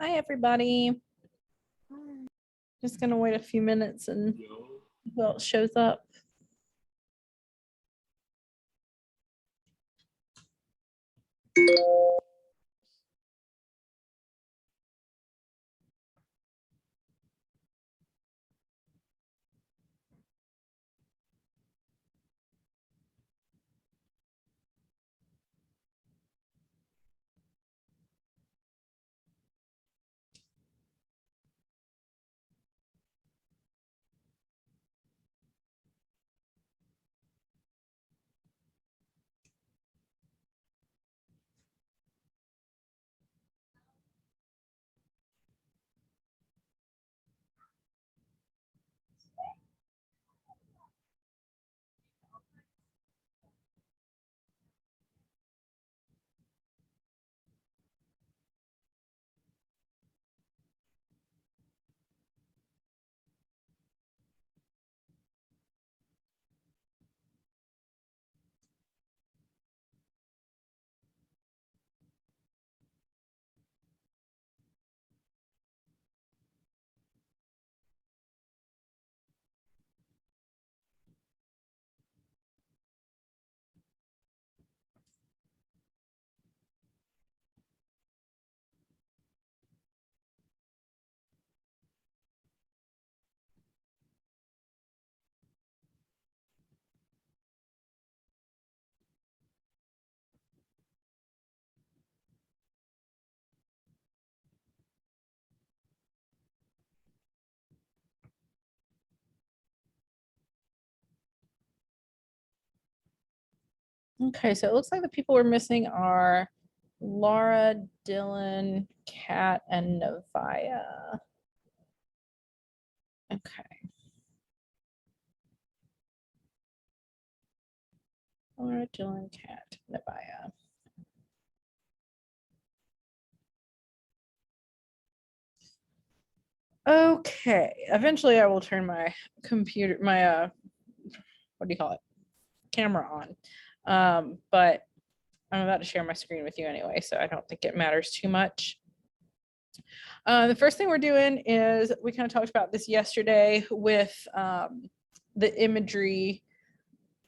Hi, everybody. Just gonna wait a few minutes and who else shows up. Okay, so it looks like the people we're missing are Laura, Dylan, Kat, and Novaya. Okay. Laura, Dylan, Kat, Novaya. Okay, eventually I will turn my computer, what do you call it? Camera on. But I'm about to share my screen with you anyway, so I don't think it matters too much. The first thing we're doing is we kind of talked about this yesterday with the imagery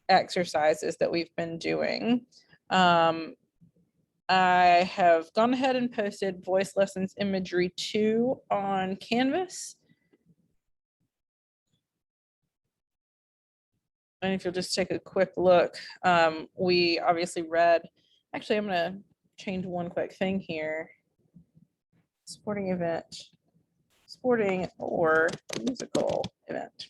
exercises that we've been doing. I have gone ahead and posted Voice Lessons Imagery 2 on Canvas. And if you'll just take a quick look, we obviously read, actually, I'm going to change one quick thing here. Sporting event, sporting or musical event.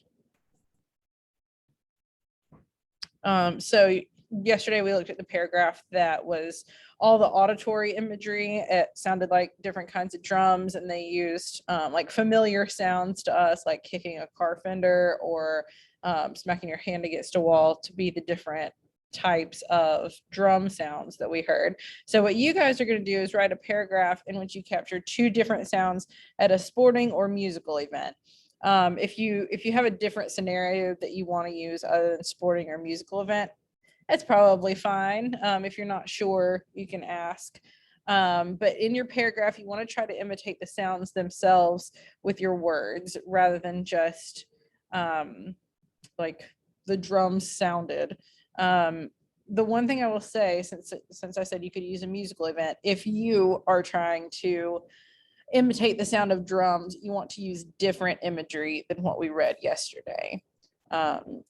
So yesterday we looked at the paragraph that was all the auditory imagery. It sounded like different kinds of drums, and they used like familiar sounds to us, like kicking a car fender or smacking your hand against a wall, to be the different types of drum sounds that we heard. So what you guys are going to do is write a paragraph in which you capture two different sounds at a sporting or musical event. If you have a different scenario that you want to use other than sporting or musical event, it's probably fine. If you're not sure, you can ask. But in your paragraph, you want to try to imitate the sounds themselves with your words rather than just like the drums sounded. The one thing I will say, since I said you could use a musical event, if you are trying to imitate the sound of drums, you want to use different imagery than what we read yesterday.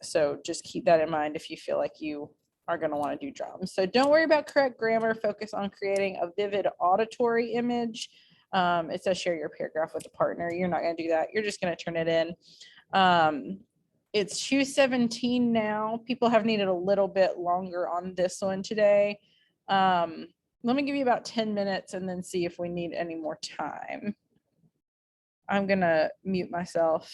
So just keep that in mind if you feel like you are going to want to do drums. So don't worry about correct grammar. Focus on creating a vivid auditory image. It says share your paragraph with a partner. You're not going to do that. You're just going to turn it in. It's 2:17 now. People have needed a little bit longer on this one today. Let me give you about 10 minutes and then see if we need any more time. I'm gonna mute myself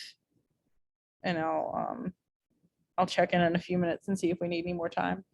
and I'll check in a few minutes and see if we need any more time.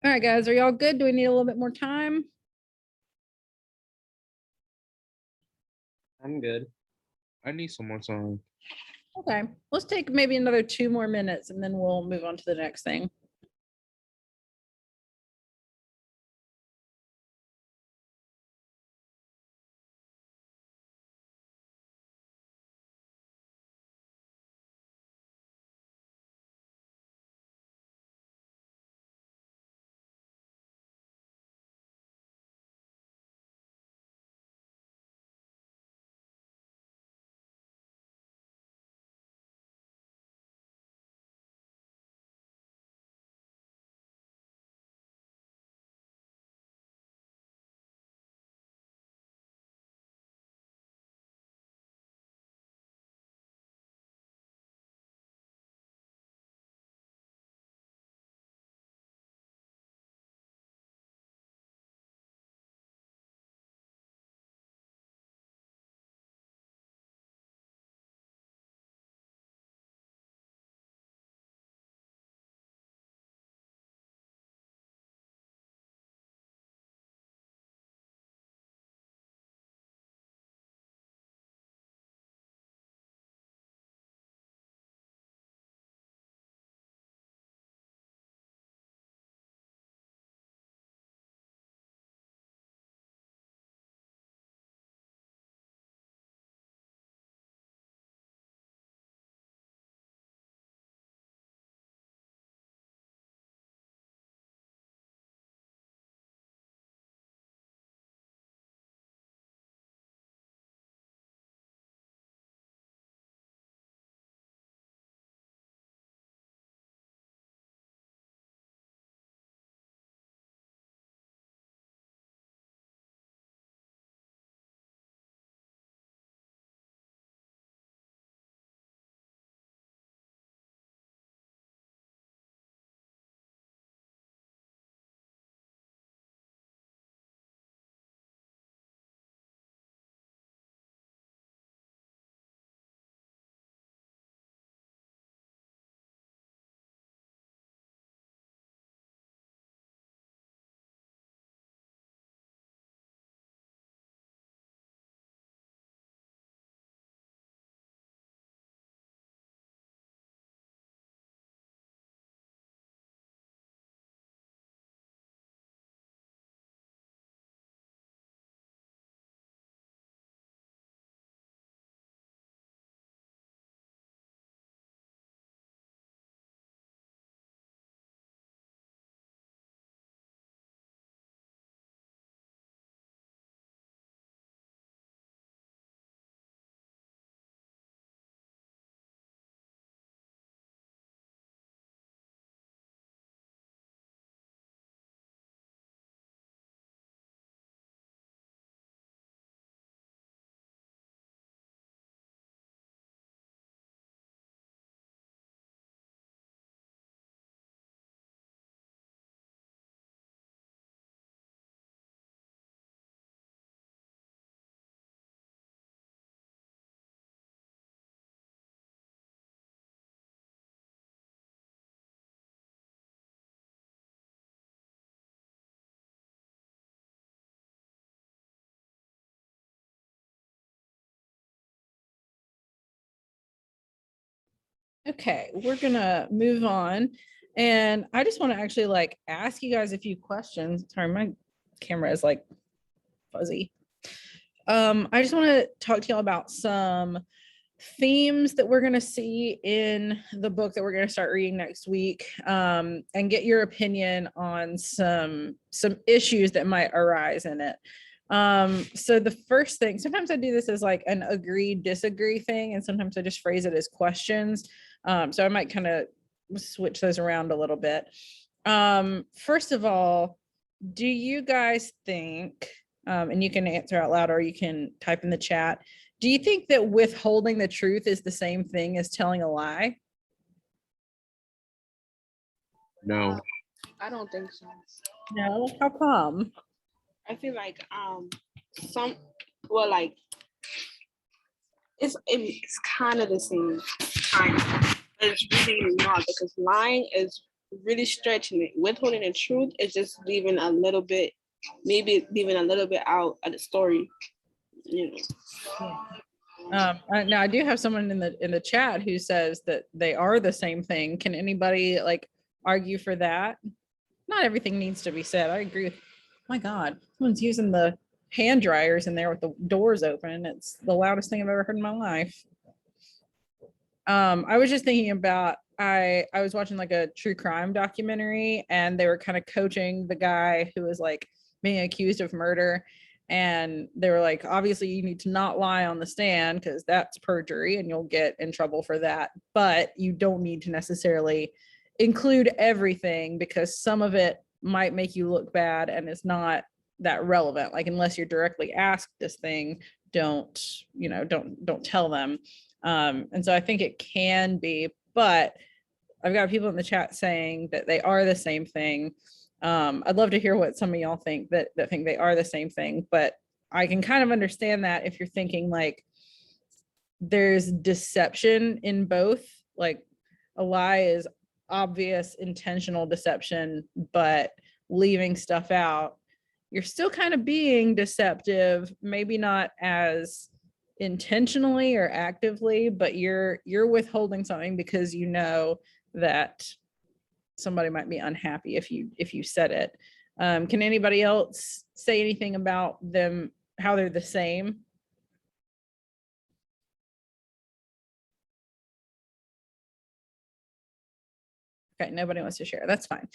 All right, guys, are y'all good? Do we need a little bit more time? I'm good. I need some more time. Okay, let's take maybe another 2 more minutes and then we'll move on to the next thing. Okay, we're gonna move on. And I just want to actually like ask you guys a few questions. Sorry, my camera is like fuzzy. I just want to talk to y'all about some themes that we're going to see in the book that we're going to start reading next week, and get your opinion on some issues that might arise in it. So the first thing, sometimes I do this as like an agree disagree thing, and sometimes I just phrase it as questions. So I might kind of switch those around a little bit. First of all, do you guys think, and you can answer out loud or you can type in the chat, do you think that withholding the truth is the same thing as telling a lie? No. I don't think so. No, how come? I feel like like it's kind of the same kind of, but it's really not, because lying is really stretching it. Withholding the truth is just leaving a little bit, maybe leaving a little bit out of the story. You know. Now I do have someone in the chat who says that they are the same thing. Can anybody like argue for that? Not everything needs to be said. I agree with, my God, someone's using the hand dryers in there with the doors open. It's the loudest thing I've ever heard in my life. I was just thinking about, I was watching like a true crime documentary, and they were kind of coaching the guy who was like being accused of murder. And they were like, obviously you need to not lie on the stand because that's perjury and you'll get in trouble for that. But you don't need to necessarily include everything because some of it might make you look bad and it's not that relevant. Like unless you're directly asked this thing, don't tell them. And so I think it can be, but I've got people in the chat saying that they are the same thing. I'd love to hear what some of y'all think that think they are the same thing, but I can kind of understand that if you're thinking like there's deception in both, like a lie is obvious intentional deception, but leaving stuff out, you're still kind of being deceptive, maybe not as intentionally or actively, but you're withholding something because you know that somebody might be unhappy if you said it. Can anybody else say anything about them, how they're the same? Okay, nobody wants to share. That's fine.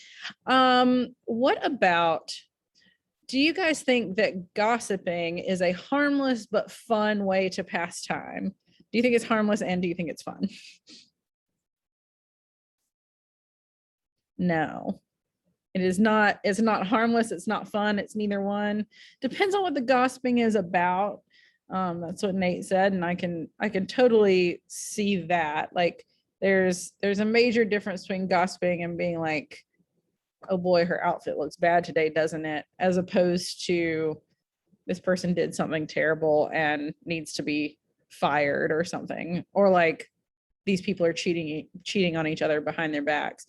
What about, do you guys think that gossiping is a harmless but fun way to pass time? Do you think it's harmless and do you think it's fun? No, it is not. It's not harmless. It's not fun. It's neither one. Depends on what the gossiping is about. That's what Nate said, and I can totally see that. Like there's a major difference between gossiping and being like, oh boy, her outfit looks bad today, doesn't it? As opposed to this person did something terrible and needs to be fired or something, or like these people are cheating on each other behind their backs.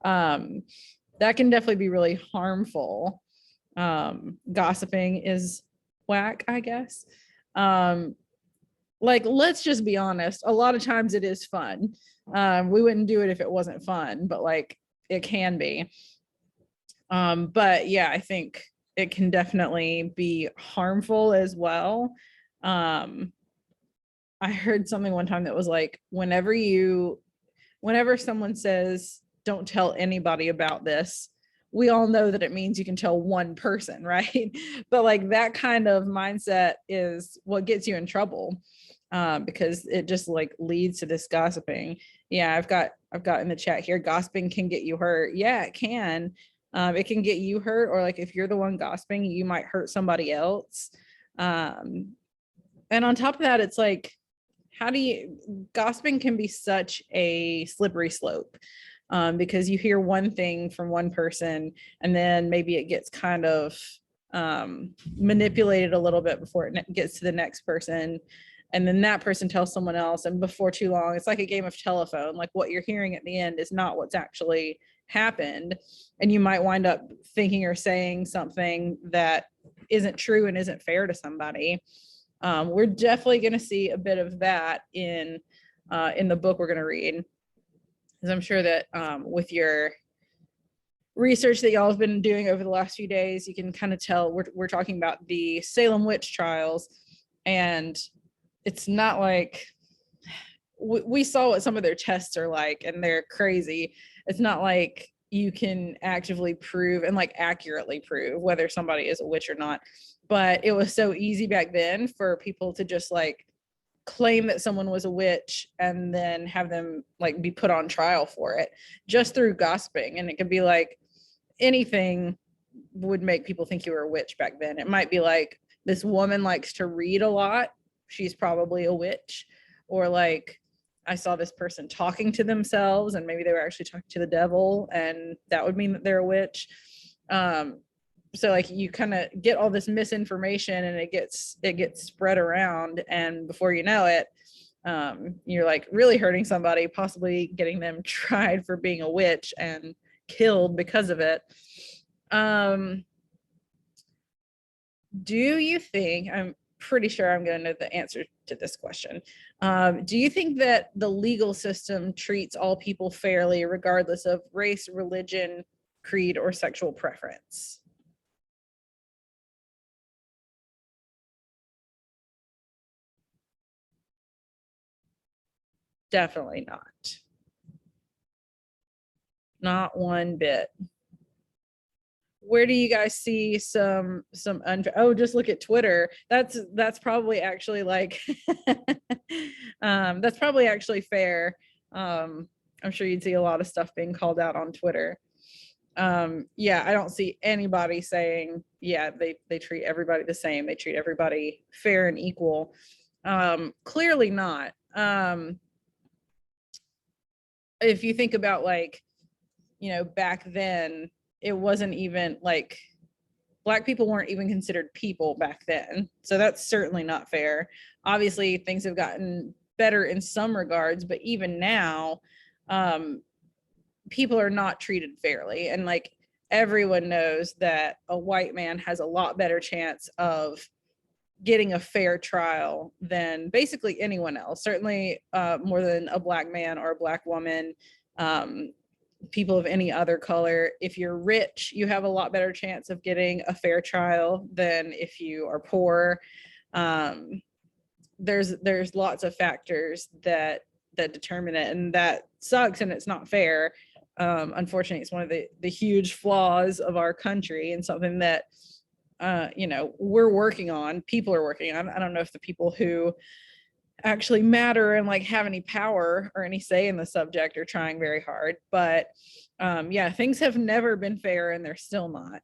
That can definitely be really harmful. Gossiping is whack, I guess. Like, let's just be honest. A lot of times it is fun. We wouldn't do it if it wasn't fun, but like it can be. But yeah, I think it can definitely be harmful as well. I heard something one time that was like, whenever someone says, don't tell anybody about this, we all know that it means you can tell one person, right? But like that kind of mindset is what gets you in trouble, because it just like leads to this gossiping. Yeah, I've got in the chat here, gossiping can get you hurt. Yeah, it can. It can get you hurt, or like if you're the one gossiping, you might hurt somebody else. And on top of that, it's like, gossiping can be such a slippery slope. Because you hear one thing from one person and then maybe it gets kind of manipulated a little bit before it gets to the next person. And then that person tells someone else, and before too long, it's like a game of telephone. Like what you're hearing at the end is not what's actually happened. And you might wind up thinking or saying something that isn't true and isn't fair to somebody. We're definitely going to see a bit of that in the book we're going to read. Because I'm sure that with your research that y'all have been doing over the last few days, you can kind of tell we're talking about the Salem witch trials. And it's not like, we saw what some of their tests are like, and they're crazy. It's not like you can actively prove and like accurately prove whether somebody is a witch or not. But it was so easy back then for people to just like claim that someone was a witch and then have them like be put on trial for it just through gossiping. And it could be like anything would make people think you were a witch back then. It might be like, this woman likes to read a lot, she's probably a witch. Or like, I saw this person talking to themselves and maybe they were actually talking to the devil, and that would mean that they're a witch. So like you kind of get all this misinformation and it gets spread around, and before you know it, you're like really hurting somebody, possibly getting them tried for being a witch and killed because of it. Do you think, I'm pretty sure I'm going to know the answer to this question. Do you think that the legal system treats all people fairly, regardless of race, religion, creed, or sexual preference? Definitely not. Not one bit. Where do you guys see some oh, just look at Twitter. That's probably actually like that's probably actually fair. I'm sure you'd see a lot of stuff being called out on Twitter. Yeah, I don't see anybody saying, yeah, they treat everybody the same, they treat everybody fair and equal. Clearly not. If you think about, like, you know, back then, it wasn't even like Black people weren't even considered people back then. So that's certainly not fair. Obviously, things have gotten better in some regards, but even now, people are not treated fairly. And like everyone knows that a white man has a lot better chance of getting a fair trial than basically anyone else, certainly more than a Black man or a Black woman. People of any other color. If you're rich, you have a lot better chance of getting a fair trial than if you are poor. There's lots of factors that determine it, and that sucks, and it's not fair. Unfortunately, it's one of the huge flaws of our country, and something that you know, we're working on. People are working on. I don't know if the people who actually matter and like have any power or any say in the subject are trying very hard, but yeah, things have never been fair, and they're still not.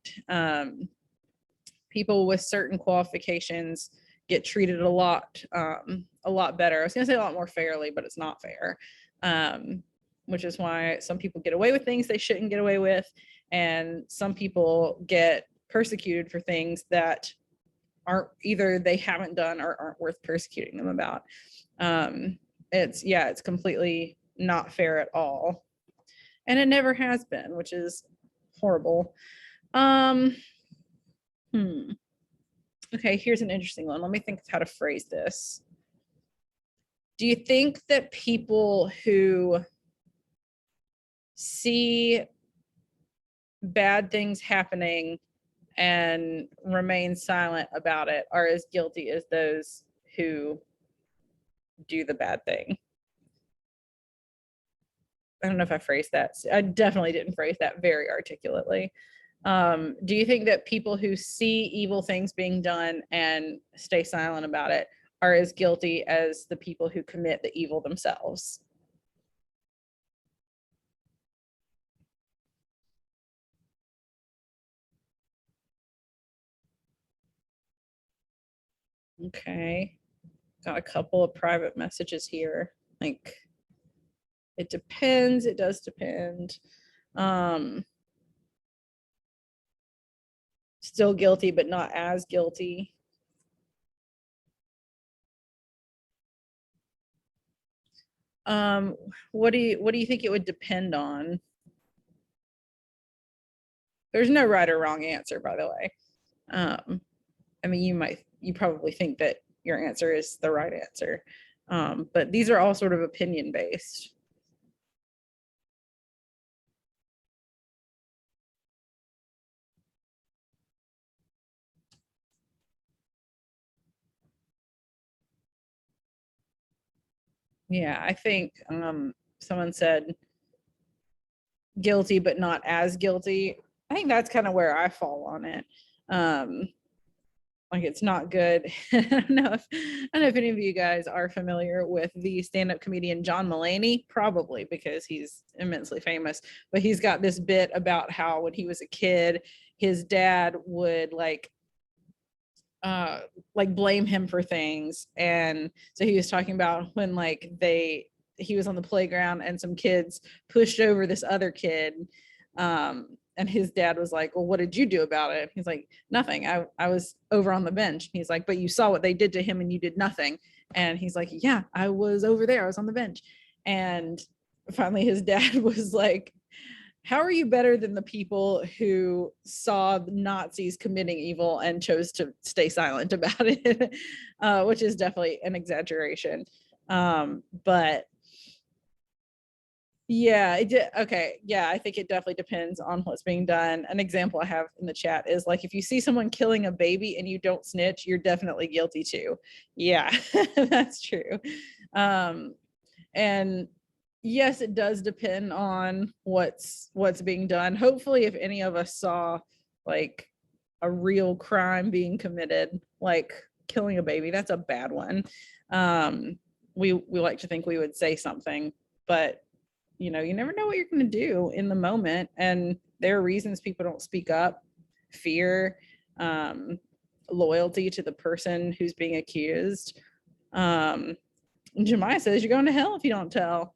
People with certain qualifications get treated a lot better. I was gonna say a lot more fairly, but it's not fair, which is why some people get away with things they shouldn't get away with, and some people get persecuted for things that aren't, either they haven't done or aren't worth persecuting them about. It's completely not fair at all, and it never has been, which is horrible. Okay, here's an interesting one. Let me think of how to phrase this. Do you think that people who see bad things happening and remain silent about it are as guilty as those who do the bad thing? I don't know if I phrased that. I definitely didn't phrase that very articulately. Do you think that people who see evil things being done and stay silent about it are as guilty as the people who commit the evil themselves? Okay, got a couple of private messages here. Like, it depends. It does depend. Still guilty, but not as guilty. What do you think it would depend on? There's no right or wrong answer, by the way. I mean, you probably think that your answer is the right answer, but these are all sort of opinion based. Yeah, I think someone said guilty but not as guilty. I think that's kind of where I fall on it. Like, it's not good. I don't know if any of you guys are familiar with the stand-up comedian John Mulaney, probably because he's immensely famous, but he's got this bit about how when he was a kid, his dad would like blame him for things. And so he was talking about when like he was on the playground and some kids pushed over this other kid, and his dad was like, well, what did you do about it? He's like, nothing. I was over on the bench. He's like, but you saw what they did to him and you did nothing. And he's like, yeah, I was over there. I was on the bench. And finally his dad was like, how are you better than the people who saw the Nazis committing evil and chose to stay silent about it? Which is definitely an exaggeration. But yeah, okay. Yeah, I think it definitely depends on what's being done. An example I have in the chat is like, if you see someone killing a baby and you don't snitch, you're definitely guilty too. Yeah, that's true. And yes, it does depend on what's being done. Hopefully, if any of us saw like a real crime being committed, like killing a baby, that's a bad one. We like to think we would say something, but you know, you never know what you're going to do in the moment, and there are reasons people don't speak up. Fear, loyalty to the person who's being accused. Jemiah says you're going to hell if you don't tell.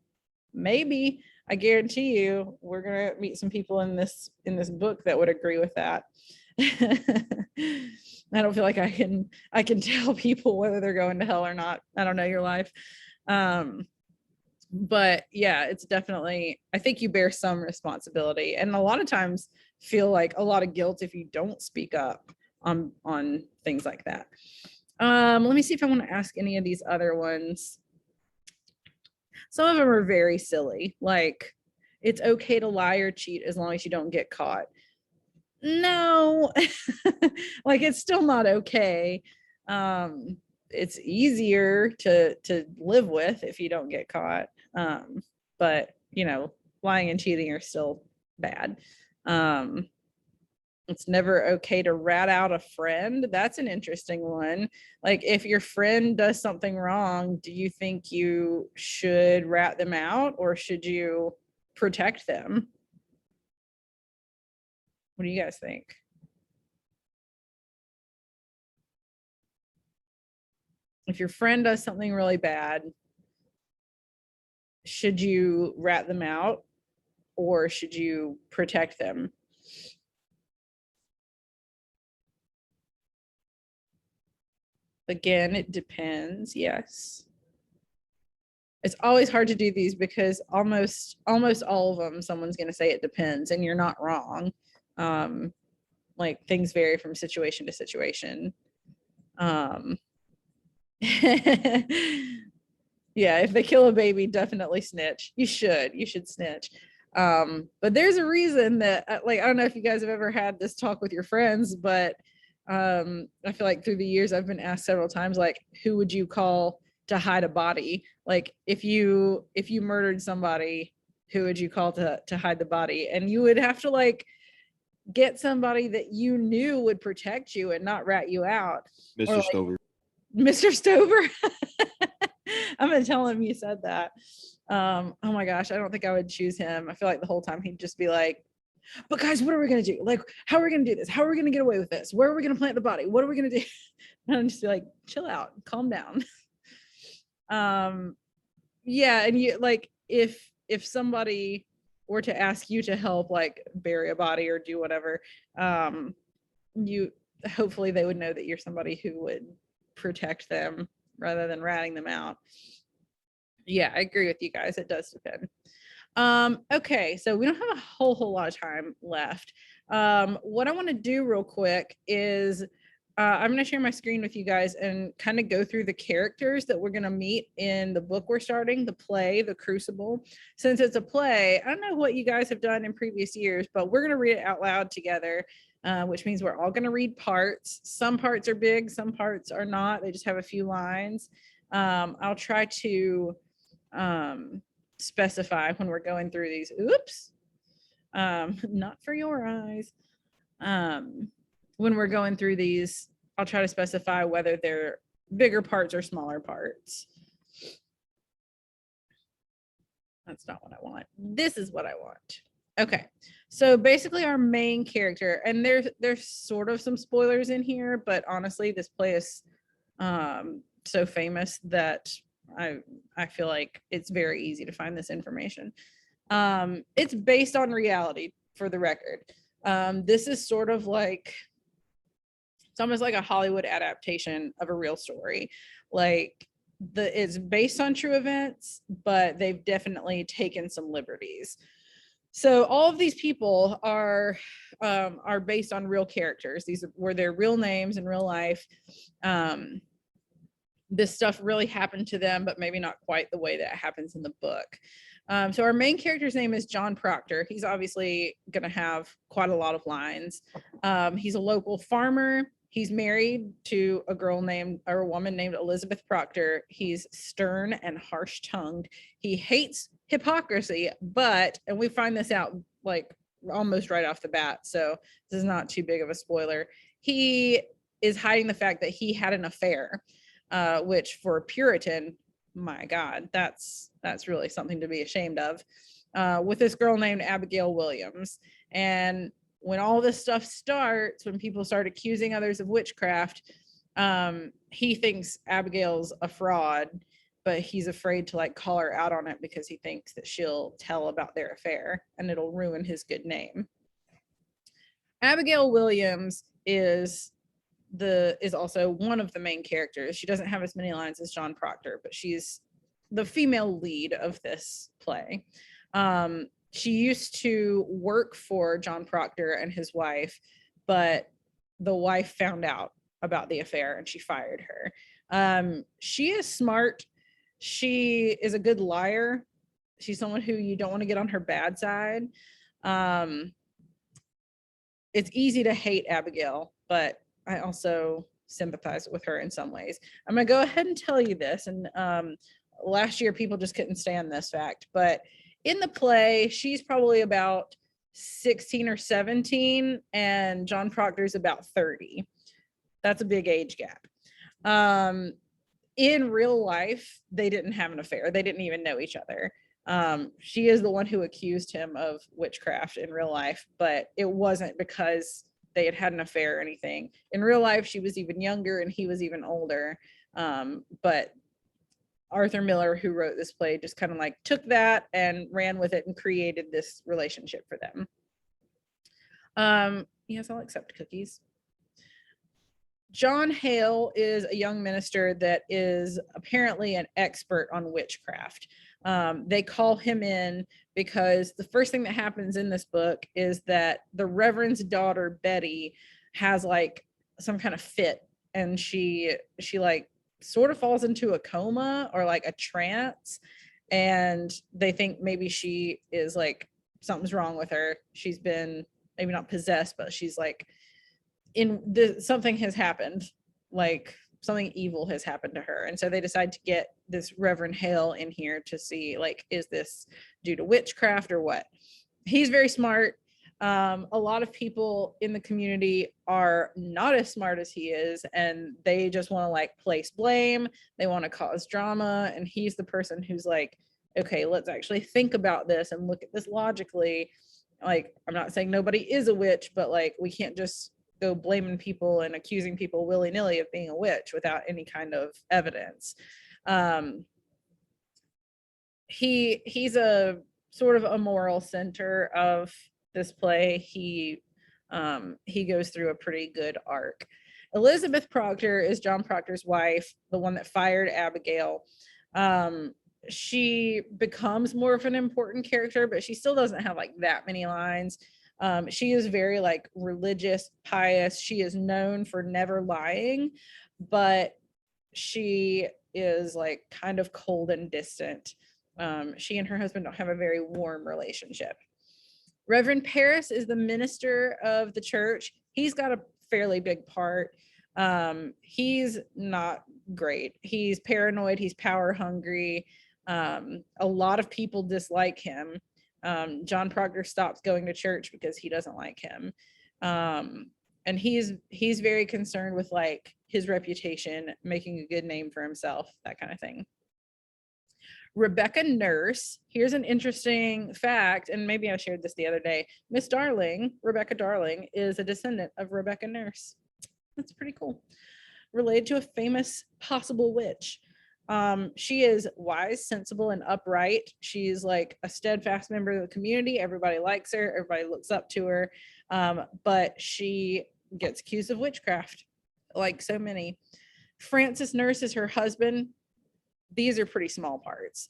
Maybe. I guarantee you we're gonna meet some people in this book that would agree with that. I don't feel like I can tell people whether they're going to hell or not. I don't know your life. But yeah, it's definitely, I think you bear some responsibility, and a lot of times feel like a lot of guilt if you don't speak up on things like that. Let me see if I want to ask any of these other ones. Some of them are very silly, like it's okay to lie or cheat as long as you don't get caught. No, like it's still not okay. It's easier to live with if you don't get caught. But you know, lying and cheating are still bad. It's never okay to rat out a friend. That's an interesting one. Like if your friend does something wrong, do you think you should rat them out or should you protect them? What do you guys think? If your friend does something really bad, should you rat them out or should you protect them? Again, it depends. Yes. It's always hard to do these because almost all of them, someone's going to say it depends, and you're not wrong. Like things vary from situation to situation. Yeah, if they kill a baby, definitely snitch. You should snitch. But there's a reason that, like, I don't know if you guys have ever had this talk with your friends, but I feel like through the years I've been asked several times, like, who would you call to hide a body? Like, if you murdered somebody, who would you call to hide the body? And you would have to like get somebody that you knew would protect you and not rat you out. Mr. Like, Stover. Mr. Stover. I'm gonna tell him you said that. Oh my gosh, I don't think I would choose him. I feel like the whole time he'd just be like, but guys, what are we gonna do? Like, how are we gonna do this? How are we gonna get away with this? Where are we gonna plant the body? What are we gonna do? And I'm just like, chill out, calm down. Yeah, and you like if somebody were to ask you to help like bury a body or do whatever, you hopefully they would know that you're somebody who would protect them rather than ratting them out. Yeah, I agree with you guys. It does depend. Okay, so we don't have a whole lot of time left. What I want to do real quick is I'm going to share my screen with you guys and kind of go through the characters that we're going to meet in the book we're starting, the play, The Crucible. Since it's a play, I don't know what you guys have done in previous years, but we're going to read it out loud together, which means we're all going to read parts. Some parts are big, some parts are not. They just have a few lines. I'll try to specify when we're going through these. Oops. Not for your eyes. When we're going through these, I'll try to specify whether they're bigger parts or smaller parts. That's not what I want. This is what I want. Okay, so basically our main character, and there's sort of some spoilers in here, but honestly, this play is so famous that I feel like it's very easy to find this information. It's based on reality, for the record. This is sort of like, it's almost like a Hollywood adaptation of a real story. Like it's based on true events, but they've definitely taken some liberties. So all of these people are based on real characters. These were their real names in real life. This stuff really happened to them, but maybe not quite the way that it happens in the book. So our main character's name is John Proctor. He's obviously going to have quite a lot of lines. He's a local farmer. He's married to a woman named Elizabeth Proctor. He's stern and harsh-tongued. He hates hypocrisy, and we find this out like almost right off the bat, so this is not too big of a spoiler. He is hiding the fact that he had an affair, which for a Puritan, my God, that's really something to be ashamed of, with this girl named Abigail Williams. And when all this stuff starts, when people start accusing others of witchcraft, he thinks Abigail's a fraud, but he's afraid to like call her out on it because he thinks that she'll tell about their affair and it'll ruin his good name. Abigail Williams is also one of the main characters. She doesn't have as many lines as John Proctor, but she's the female lead of this play. She used to work for John Proctor and his wife, but the wife found out about the affair and she fired her. She is smart. She is a good liar. She's someone who you don't want to get on her bad side. It's easy to hate Abigail, but I also sympathize with her in some ways. I'm going to go ahead and tell you this. And last year, people just couldn't stand this fact. But in the play, she's probably about 16 or 17, and John Proctor's about 30. That's a big age gap. In real life, they didn't have an affair. They didn't even know each other. She is the one who accused him of witchcraft in real life, but it wasn't because they had an affair or anything. In real life, she was even younger and he was even older. But Arthur Miller, who wrote this play, just kind of like took that and ran with it and created this relationship for them. Yes, I'll accept cookies. John Hale is a young minister that is apparently an expert on witchcraft. They call him in because the first thing that happens in this book is that the Reverend's daughter, Betty, has like some kind of fit, and she like sort of falls into a coma or like a trance, and they think maybe she is like, something's wrong with her. She's been maybe not possessed, but she's like something has happened, like something evil has happened to her. And so they decide to get this Reverend Hale in here to see, like, is this due to witchcraft or what? He's very smart. A lot of people in the community are not as smart as he is, and they just want to like place blame. They want to cause drama. And he's the person who's like, okay, let's actually think about this and look at this logically. Like, I'm not saying nobody is a witch, but like, we can't just go blaming people and accusing people willy-nilly of being a witch without any kind of evidence. He's a sort of a moral center of this play. He goes through a pretty good arc. Elizabeth Proctor is John Proctor's wife, the one that fired Abigail. She becomes more of an important character, but she still doesn't have like that many lines. She is very like religious, pious. She is known for never lying, but she is like kind of cold and distant. She and her husband don't have a very warm relationship. Reverend Paris is the minister of the church. He's got a fairly big part. He's not great. He's paranoid. He's power hungry. A lot of people dislike him. John Proctor stops going to church because he doesn't like him. And he's very concerned with like his reputation, making a good name for himself, that kind of thing. Rebecca Nurse, here's an interesting fact, and maybe I shared this the other day. Miss Darling, Rebecca Darling, is a descendant of Rebecca Nurse. That's pretty cool. Related to a famous possible witch. She is wise, sensible, and upright. She's like a steadfast member of the community. Everybody likes her. Everybody looks up to her. But she gets accused of witchcraft, like so many. Francis Nurse is her husband. These are pretty small parts.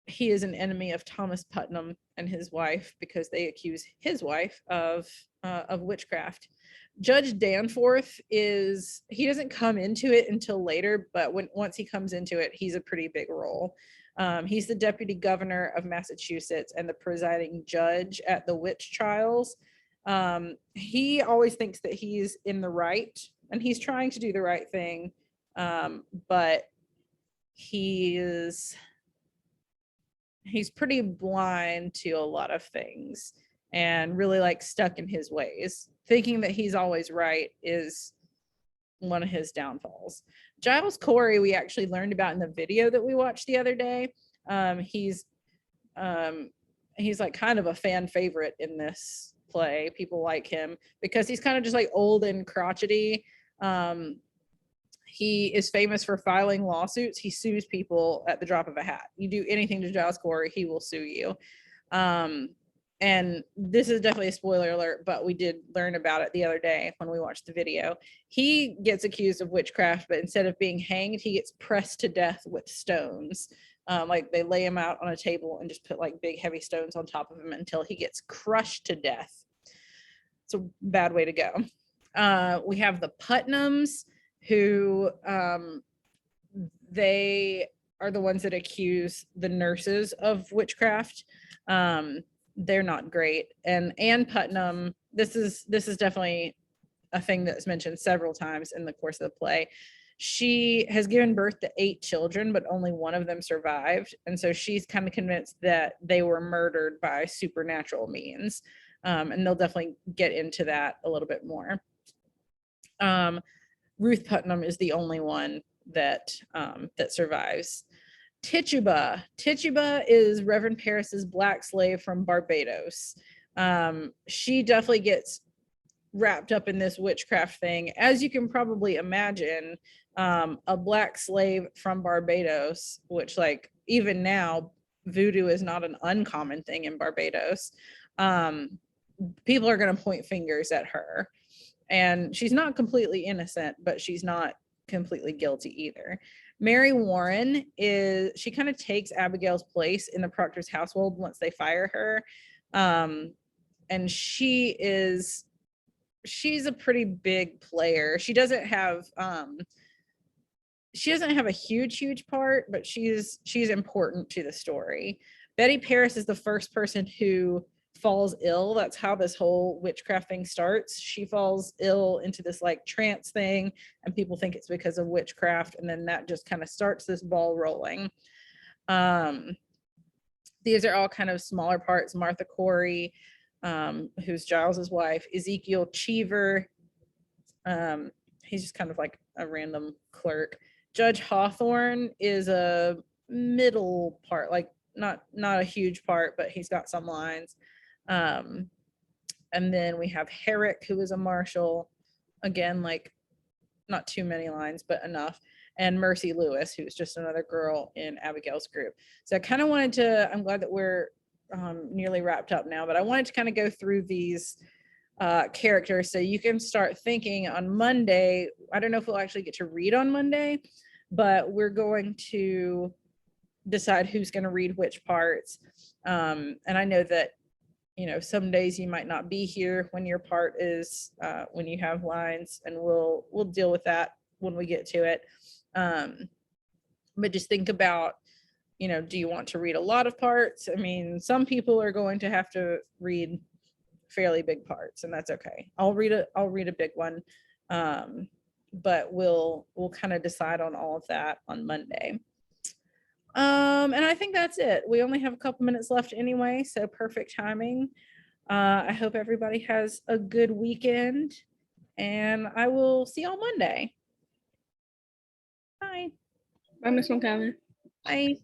he is an enemy of Thomas Putnam and his wife because they accuse his wife of witchcraft. Judge Danforth he doesn't come into it until later, but once he comes into it, he's a pretty big role. He's the deputy governor of Massachusetts and the presiding judge at the witch trials. He always thinks that he's in the right and he's trying to do the right thing, but he's pretty blind to a lot of things and really like stuck in his ways. Thinking that he's always right is one of his downfalls. Giles Cory, we actually learned about in the video that we watched the other day. He's like kind of a fan favorite in this play. People like him because he's kind of just like old and crotchety. He is famous for filing lawsuits. He sues people at the drop of a hat. You do anything to Giles Cory, he will sue you. And this is definitely a spoiler alert, but we did learn about it the other day when we watched the video. He gets accused of witchcraft, but instead of being hanged, he gets pressed to death with stones. Like they lay him out on a table and just put like big heavy stones on top of him until he gets crushed to death. It's a bad way to go. We have the Putnams, who they are the ones that accuse the nurses of witchcraft. They're not great. And Anne Putnam, this is definitely a thing that's mentioned several times in the course of the play. She has given birth to 8 children, but only one of them survived. And so she's kind of convinced that they were murdered by supernatural means. And they'll definitely get into that a little bit more. Ruth Putnam is the only one that survives. Tituba is Reverend Paris's black slave from Barbados. She definitely gets wrapped up in this witchcraft thing. As you can probably imagine, a black slave from Barbados, which like even now, voodoo is not an uncommon thing in Barbados. People are going to point fingers at her. And she's not completely innocent, but she's not completely guilty either. Mary Warren she kind of takes Abigail's place in the Proctor's household once they fire her. And she's a pretty big player. She doesn't have a huge part, but she's important to the story. Betty Paris is the first person who falls ill. That's how this whole witchcraft thing starts. She falls ill into this like trance thing, and people think it's because of witchcraft, and then that just kind of starts this ball rolling. These are all kind of smaller parts. Martha Corey, who's Giles's wife. Ezekiel Cheever, he's just kind of like a random clerk. Judge Hawthorne is a middle part, like not a huge part, but he's got some lines. And then we have Herrick, who is a marshal, again, like not too many lines, but enough. And Mercy Lewis, who's just another girl in Abigail's group. So I kind of wanted to, I'm glad that we're nearly wrapped up now, but I wanted to kind of go through these characters so you can start thinking on Monday. I don't know if we'll actually get to read on Monday, but we're going to decide who's going to read which parts. And I know that, you know, some days you might not be here when your part is, when you have lines, and we'll deal with that when we get to it. But just think about, you know, do you want to read a lot of parts? I mean, some people are going to have to read fairly big parts, and that's okay. I'll read a big one. But we'll kind of decide on all of that on Monday. And I think that's it. We only have a couple minutes left anyway, so perfect timing. I hope everybody has a good weekend, and I will see you on Monday. Bye. Bye, Miss Montgomery. Bye.